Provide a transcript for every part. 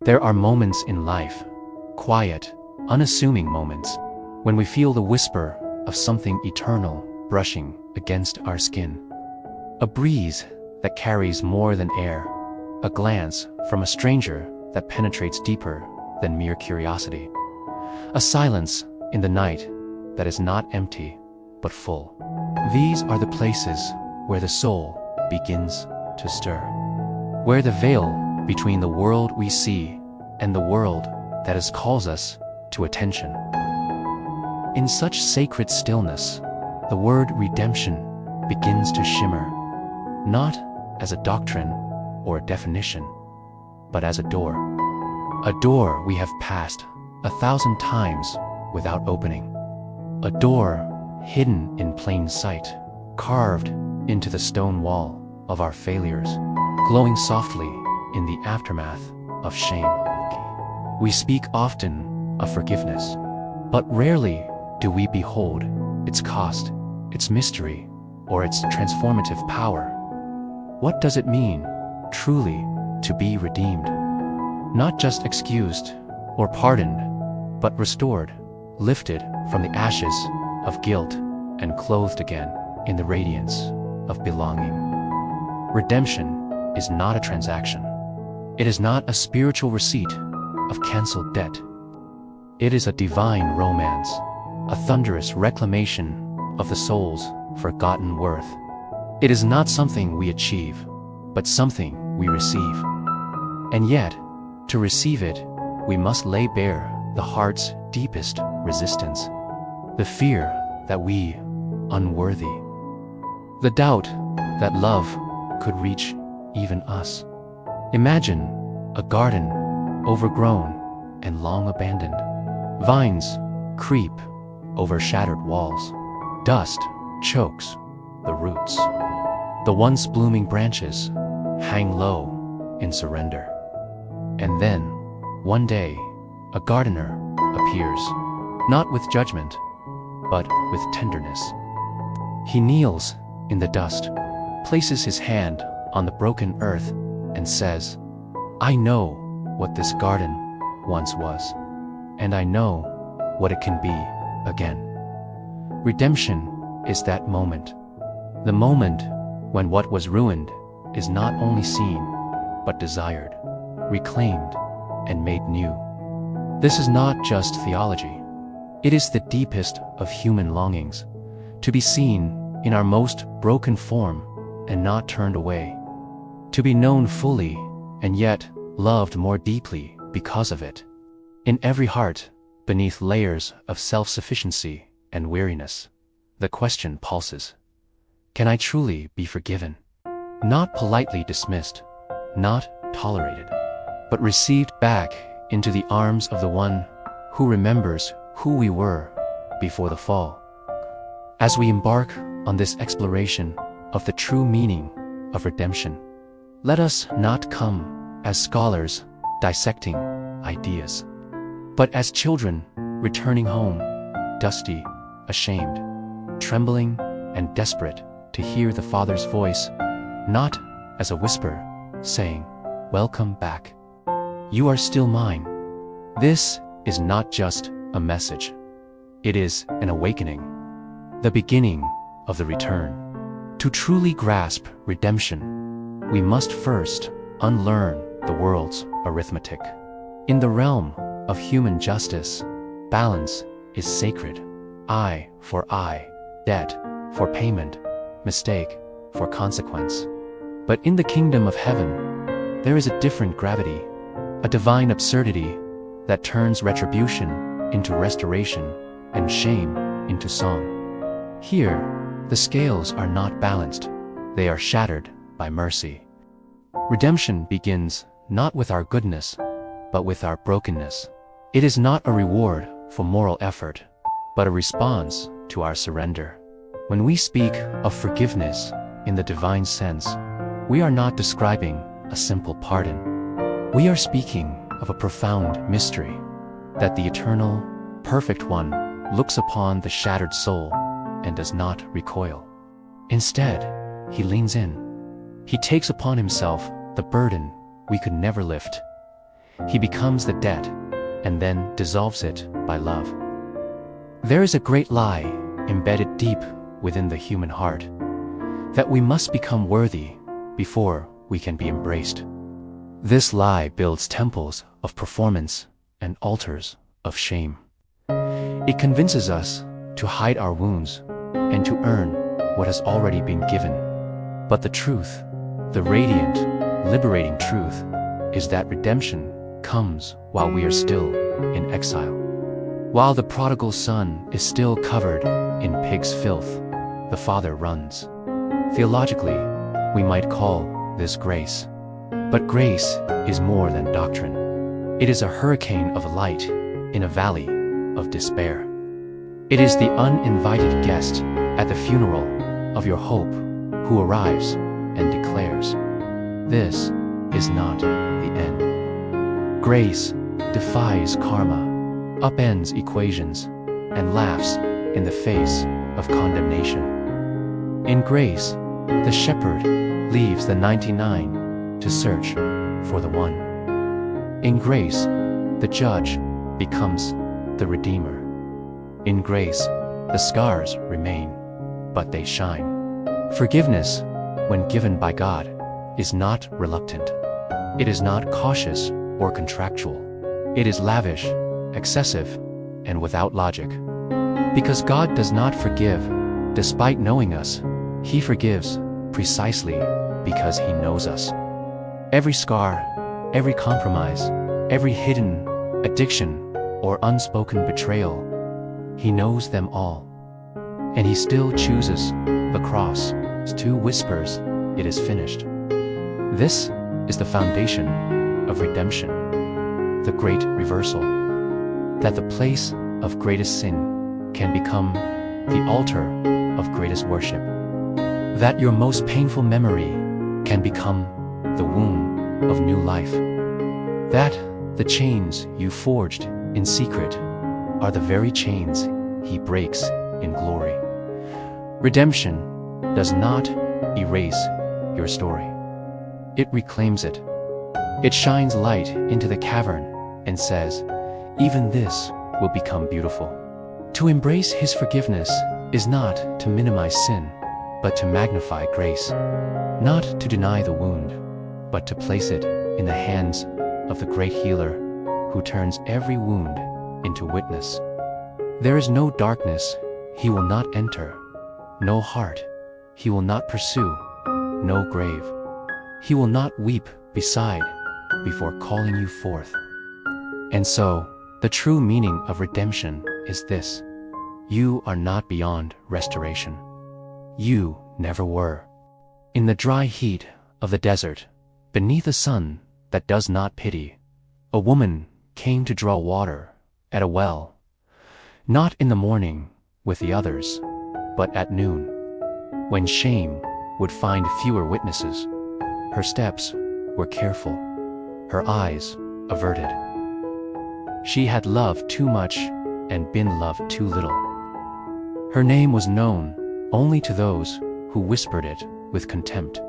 There are moments in life, quiet, unassuming moments, when we feel the whisper of something eternal brushing against our skin. A breeze that carries more than air, a glance from a stranger that penetrates deeper than mere curiosity, a silence in the night that is not empty but full. These are the places where the soul begins to stir, where the veil between the world we see and the world that calls us to attention. In such sacred stillness, the word redemption begins to shimmer, not as a doctrine or a definition, but as a door we have passed 1,000 times without opening, a door hidden in plain sight, carved into the stone wall of our failures, glowing softly in the aftermath of shame. We speak often of forgiveness, but rarely do we behold its cost, its mystery, or its transformative power. What does it mean, truly, to be redeemed? Not just excused or pardoned, but restored, lifted from the ashes of guilt and clothed again in the radiance of belonging. Redemption is not a transaction. It is not a spiritual receipt of canceled debt. It is a divine romance, a thunderous reclamation of the soul's forgotten worth. It is not something we achieve, but something we receive. And yet, to receive it, we must lay bare the heart's deepest resistance, the fear that we unworthy, the doubt that love could reach even us. Imagine a garden overgrown and long abandoned. Vines creep over shattered walls. Dust chokes the roots. The once blooming branches hang low in surrender. And then, one day, a gardener appears, not with judgment, but with tenderness. He kneels in the dust, places his hand on the broken earth, and says, "I know what this garden once was, and I know what it can be again." Redemption is that moment, the moment when what was ruined is not only seen, but desired, reclaimed, and made new. This is not just theology. It is the deepest of human longings, to be seen in our most broken form and not turned away, to be known fully and yet loved more deeply because of it. In every heart, beneath layers of self-sufficiency and weariness, the question pulses: can I truly be forgiven? Not politely dismissed, not tolerated, but received back into the arms of the one who remembers who we were before the fall. As we embark on this exploration of the true meaning of redemption, let us not come as scholars dissecting ideas, but as children returning home, dusty, ashamed, trembling, and desperate to hear the Father's voice, not as a whisper, saying, "Welcome back. You are still mine." This is not just a message. It is an awakening, the beginning of the return. To truly grasp redemption, we must first unlearn the world's arithmetic. In the realm of human justice, balance is sacred. Eye for eye, debt for payment, mistake for consequence. But in the kingdom of heaven, there is a different gravity, a divine absurdity that turns retribution into restoration and shame into song. Here, the scales are not balanced, they are shattered by mercy. Redemption begins not with our goodness, but with our brokenness. It is not a reward for moral effort, but a response to our surrender. When we speak of forgiveness in the divine sense, we are not describing a simple pardon. We are speaking of a profound mystery, that the eternal, perfect one looks upon the shattered soul and does not recoil. Instead, he leans in. He takes upon himself the burden we could never lift. he becomes the debt and then dissolves it by love. There is a great lie embedded deep within the human heart, that we must become worthy before we can be embraced. This lie builds temples of performance and altars of shame. It convinces us to hide our wounds and to earn what has already been given. But the truth, the radiant, liberating truth, is that redemption comes while we are still in exile. While the prodigal son is still covered in pig's filth, the father runs. Theologically, we might call this grace. But grace is more than doctrine. It is a hurricane of light in a valley of despair. It is the uninvited guest at the funeral of your hope who arrives and declares, "This is not the end." Grace defies karma, upends equations, and laughs in the face of condemnation. In grace, the shepherd leaves the 99 to search for the one. In grace, the judge becomes the redeemer. In grace, the scars remain, but they shine. Forgiveness, when given by God, is not reluctant. It is not cautious or contractual. It is lavish, excessive, and without logic. Because God does not forgive despite knowing us, He forgives precisely because He knows us. Every scar, every compromise, every hidden addiction or unspoken betrayal, He knows them all. And He still chooses the cross to whispers, "It is finished." This is the foundation of redemption, the great reversal, that the place of greatest sin can become the altar of greatest worship, that your most painful memory can become the womb of new life, that the chains you forged in secret are the very chains He breaks in glory. Redemption does not erase your story. It reclaims it. It shines light into the cavern and says, "Even this will become beautiful." To embrace His forgiveness is not to minimize sin, but to magnify grace. Not to deny the wound, but to place it in the hands of the great healer who turns every wound into witness. There is no darkness He will not enter, no heart He will not pursue, no grave He will not weep beside before calling you forth. And so, the true meaning of redemption is this: you are not beyond restoration. You never were. In the dry heat of the desert, beneath a sun that does not pity, a woman came to draw water at a well, not in the morning with the others, but at noon, when shame would find fewer witnesses. Her steps were careful, her eyes averted. She had loved too much and been loved too little. Her name was known only to those who whispered it with contempt.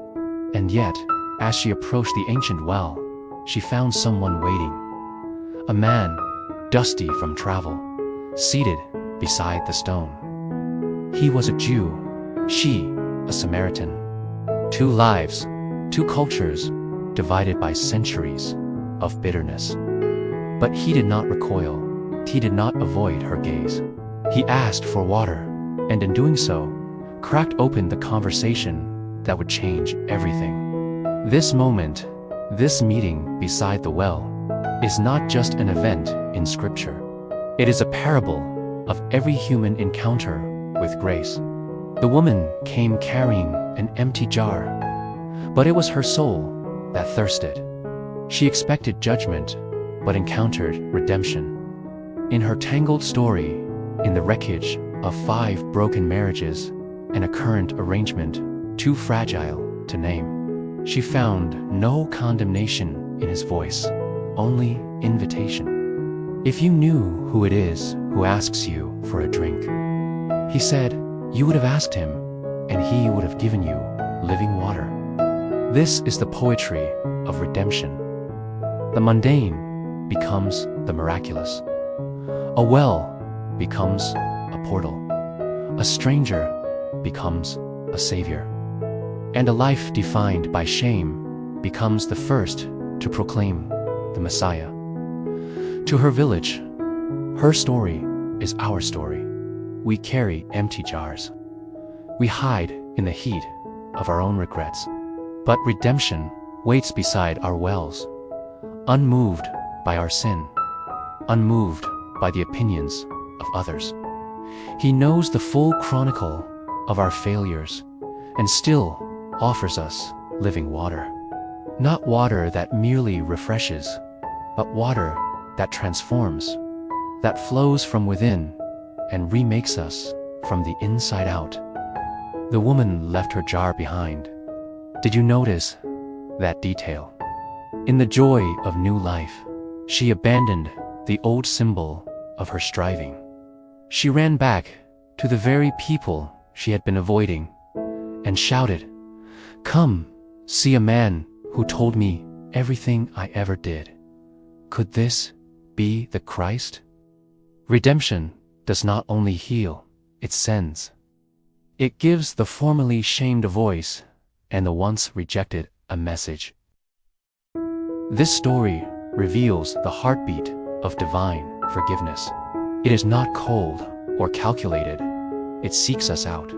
And yet, as she approached the ancient well, she found someone waiting. A man, dusty from travel, seated beside the stone. He was a Jew, she a Samaritan. Two lives, two cultures, divided by centuries of bitterness. But he did not recoil, he did not avoid her gaze. He asked for water, and in doing so, cracked open the conversation that would change everything. This moment, this meeting beside the well, is not just an event in Scripture. It is a parable of every human encounter with grace. The woman came carrying an empty jar, but it was her soul that thirsted. She expected judgment, but encountered redemption. In her tangled story, in the wreckage of 5 broken marriages and a current arrangement too fragile to name, she found no condemnation in his voice, only invitation. If you knew who it is who asks you for a drink, he said, you would have asked him, and he would have given you living water. This is the poetry of redemption. The mundane becomes the miraculous. A well becomes a portal. A stranger becomes a savior. And a life defined by shame becomes the first to proclaim the Messiah. To her village, her story is our story. We carry empty jars. We hide in the heat of our own regrets. But redemption waits beside our wells, unmoved by our sin, unmoved by the opinions of others. He knows the full chronicle of our failures and still offers us living water. Not water that merely refreshes, but water that transforms, that flows from within and remakes us from the inside out. The woman left her jar behind. Did you notice that detail? In the joy of new life, she abandoned the old symbol of her striving. She ran back to the very people she had been avoiding and shouted, "Come, see a man who told me everything I ever did. Could this be the Christ?" Redemption does not only heal, it sends. It gives the formerly shamed a voice and the once rejected a message. This story reveals the heartbeat of divine forgiveness. It is not cold or calculated. It seeks us out.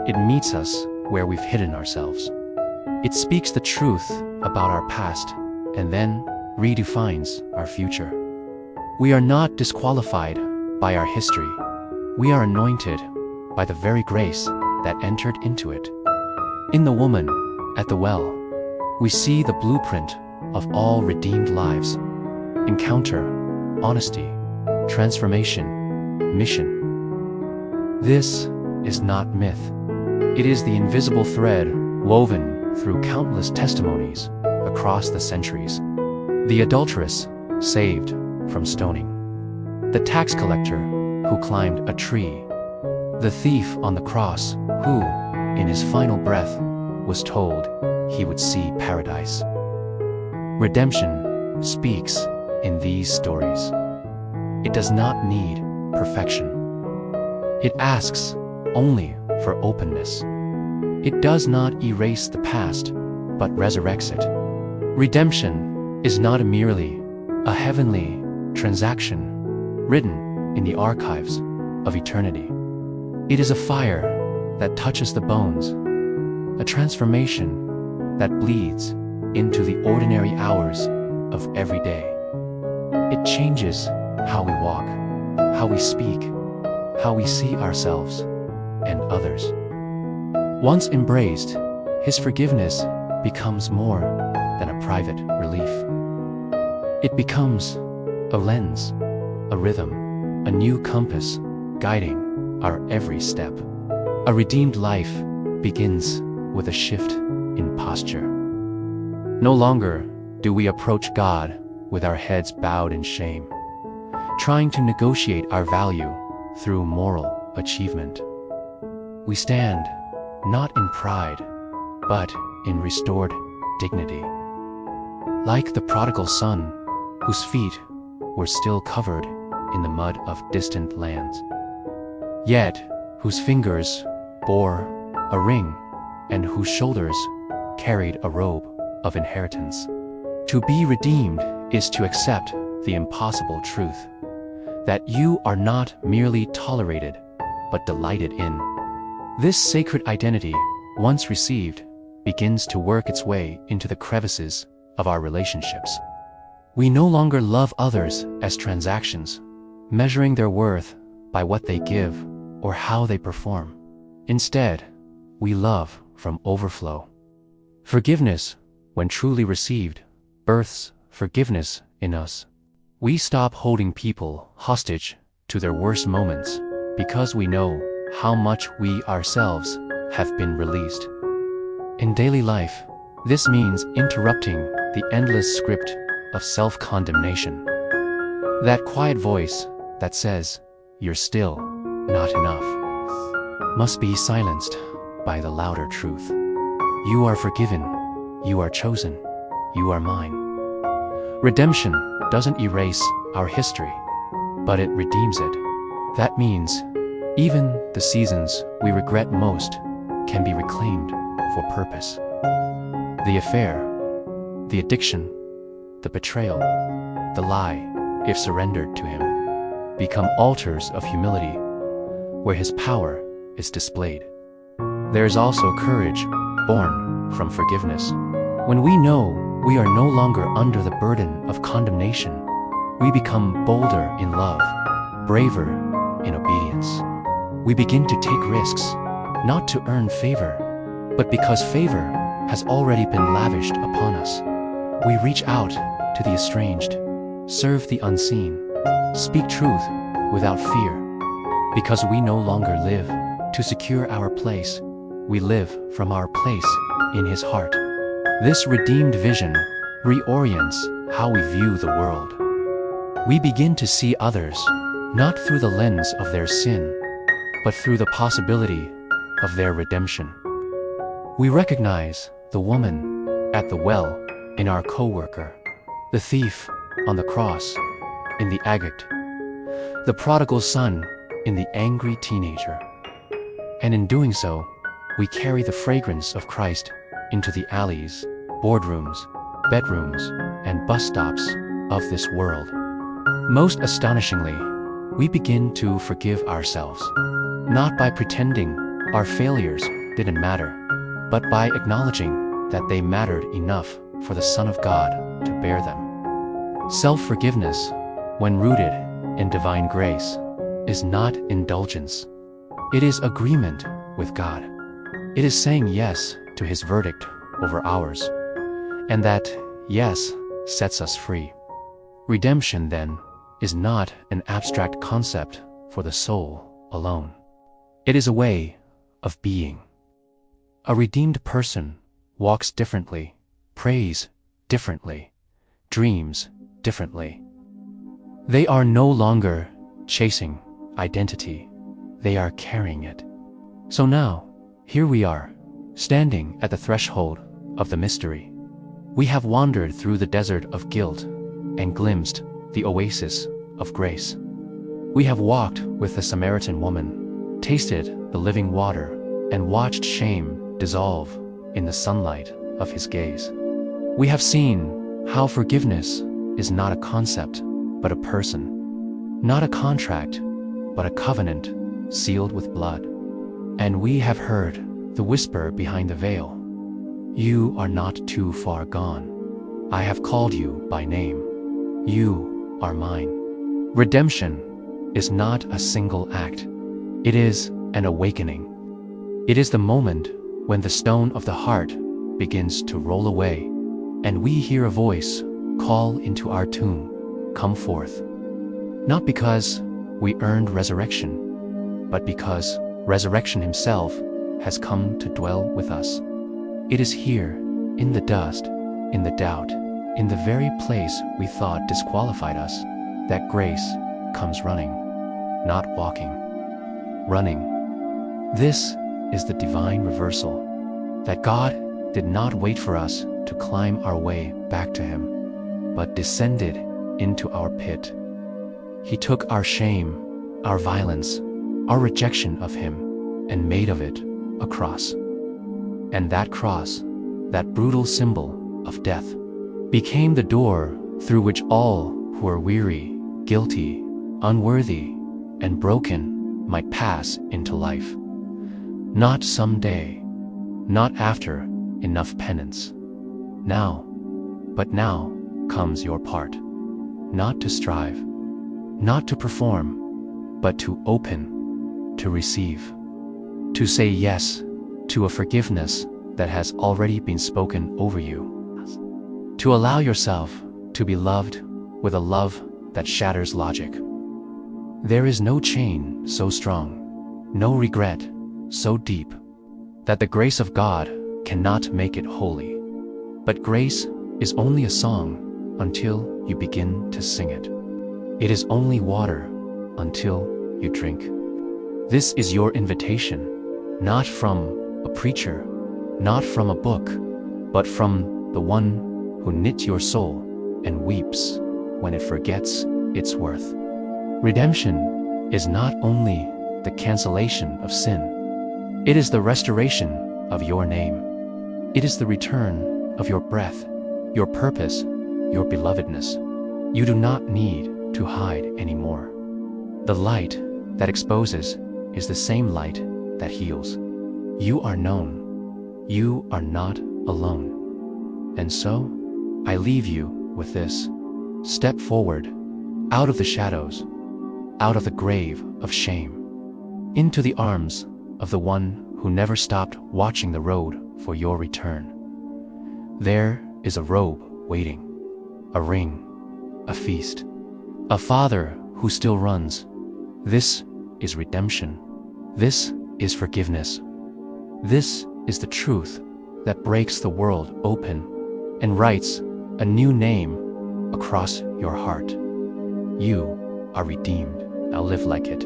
It meets us where we've hidden ourselves. It speaks the truth about our past and then redefines our future. We are not disqualified by our history. We are anointed by the very grace that entered into it. In the woman at the well, we see the blueprint of all redeemed lives: encounter, honesty, transformation, mission. This is not myth. It is the invisible thread woven through countless testimonies across the centuries. The adulteress saved from stoning. The tax collector who climbed a tree. The thief on the cross who, in his final breath, was told he would see paradise. Redemption speaks in these stories. It does not need perfection. It asks only for openness. It does not erase the past, but resurrects it. Redemption is not merely a heavenly transaction written in the archives of eternity. It is a fire that touches the bones, a transformation that bleeds into the ordinary hours of every day. It changes how we walk, how we speak, how we see ourselves and others. Once embraced, His forgiveness becomes more than a private relief. It becomes a lens, a rhythm, a new compass guiding our every step. A redeemed life begins with a shift in posture. No longer do we approach God with our heads bowed in shame, trying to negotiate our value through moral achievement. We stand not in pride, but in restored dignity. Like the prodigal son, whose feet were still covered in the mud of distant lands, yet whose fingers bore a ring and whose shoulders carried a robe of inheritance. To be redeemed is to accept the impossible truth that you are not merely tolerated, but delighted in. This sacred identity, once received, begins to work its way into the crevices of our relationships. We no longer love others as transactions, measuring their worth by what they give or how they perform. Instead, we love from overflow. Forgiveness, when truly received, births forgiveness in us. We stop holding people hostage to their worst moments because we know how much we ourselves have been released. In daily life, this means interrupting the endless script of self-condemnation. That quiet voice that says, "You're still not enough," must be silenced by the louder truth. You are forgiven. You are chosen. You are mine. Redemption doesn't erase our history, but it redeems it. That means even the seasons we regret most can be reclaimed for purpose. The affair, the addiction, the betrayal, the lie, if surrendered to Him, become altars of humility where His power is displayed. There is also courage born from forgiveness. When we know we are no longer under the burden of condemnation, we become bolder in love, braver in obedience. We begin to take risks, not to earn favor, but because favor has already been lavished upon us. We reach out to the estranged, serve the unseen, speak truth without fear. Because we no longer live to secure our place, we live from our place in His heart. This redeemed vision reorients how we view the world. We begin to see others not through the lens of their sin, but through the possibility of their redemption. We recognize the woman at the well in our coworker, the thief on the cross in the addict, the prodigal son in the angry teenager. And in doing so, we carry the fragrance of Christ into the alleys, boardrooms, bedrooms, and bus stops of this world. Most astonishingly, we begin to forgive ourselves, not by pretending our failures didn't matter, but by acknowledging that they mattered enough for the Son of God to bear them. Self-forgiveness, when rooted in divine grace, is not indulgence. It is agreement with God. It is saying yes to His verdict over ours, and that yes sets us free. Redemption, then, is not an abstract concept for the soul alone. It is a way of being. A redeemed person walks differently, prays differently, dreams differently. They are no longer chasing identity, they are carrying it. So now, here we are, standing at the threshold of the mystery. We have wandered through the desert of guilt and glimpsed the oasis of grace. We have walked with the Samaritan woman, tasted the living water, and watched shame dissolve in the sunlight of His gaze. We have seen how forgiveness is not a concept, but a person, not a contract, but a covenant sealed with blood. And we have heard the whisper behind the veil, "You are not too far gone. I have called you by name. You are mine." Redemption is not a single act. It is an awakening. It is the moment when the stone of the heart begins to roll away, and we hear a voice call into our tomb, "Come forth." Not because we earned resurrection, but because resurrection Himself has come to dwell with us. It is here, in the dust, in the doubt, in the very place we thought disqualified us, that grace comes running, not walking, running. This is the divine reversal, that God did not wait for us to climb our way back to Him, but descended into our pit. He took our shame, our violence, our rejection of Him, and made of it a cross. And that cross, that brutal symbol of death, became the door through which all who are weary, guilty, unworthy, and broken might pass into life. Not someday, not after enough penance. Now, but now comes your part. Not to strive, not to perform, but to open, to receive, to say yes to a forgiveness that has already been spoken over you, to allow yourself to be loved with a love that shatters logic. There is no chain so strong, no regret so deep, that the grace of God cannot make it holy. But grace is only a song until you begin to sing it. It is only water until you drink. This is your invitation, not from a preacher, not from a book, but from the one who knit your soul and weeps when it forgets its worth. Redemption is not only the cancellation of sin, it is the restoration of your name. It is the return of your breath, your purpose, your belovedness. You do not need to hide anymore. The light that exposes is the same light that heals. You are known. You are not alone. And so, I leave you with this. Step forward, out of the shadows, out of the grave of shame, into the arms of the one who never stopped watching the road for your return. There is a robe waiting, a ring, a feast, a father who still runs. This is redemption. This is forgiveness. This is the truth that breaks the world open and writes a new name across your heart. You are redeemed. Now live like it.